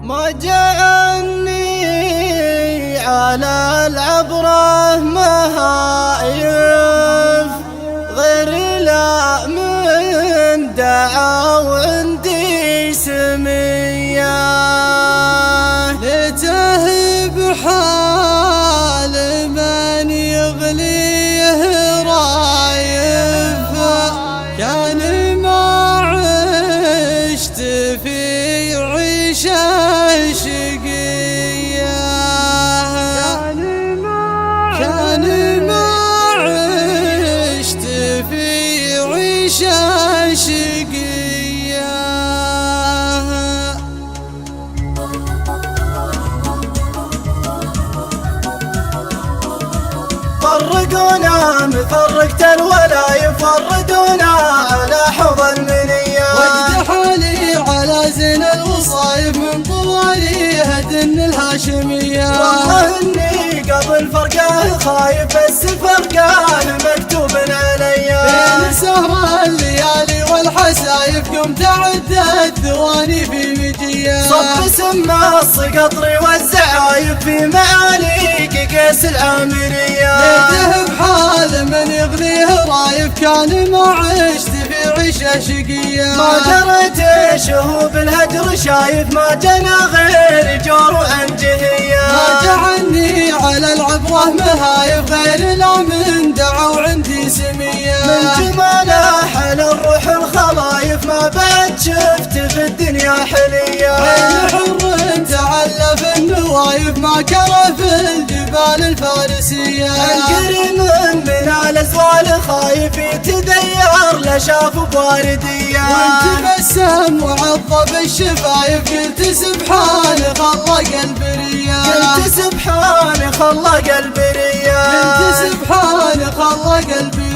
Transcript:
ما جاءني على العبرة مهايف غير لا من دعا وعندي سمية لتهب حال من يغليه رايف كان ما عشت في عيشه شقيه كان ما عشت في عيشه شقيه فرقونا مفرقة الولا يفردونا على حوض المنية وجد حالي على زين الوصايف من طوالي هدن الهاشمية والله اني قبل فرقه خايف بس فرقان مكتوب علي بين سهر الليالي والحسايف قمت اعد الثواني في مجيه صب سما الصقطري والزعايف في معاليك قيس العامرية ليته بحال من يغليه رايف كان ما عشت في عيشه شقيه ما دريت شهوب الهجر شايف ما جنى غير جور وعنجهية ما جعني على العبره مهايف غير لا من دعا وعندي سميه من جماله حل الروح الخلايف ما بعد شفت في الدنيا حلية غير حر تعلف النوايف ما كره في الجبال الفارسيه الكريم من الازوال خايف يتدير لشاف بواردية وتبسم وعضب الشفايف قلت سبحان خلق البريه قلت سبحان خلق البرية قلت سبحان خلق البريه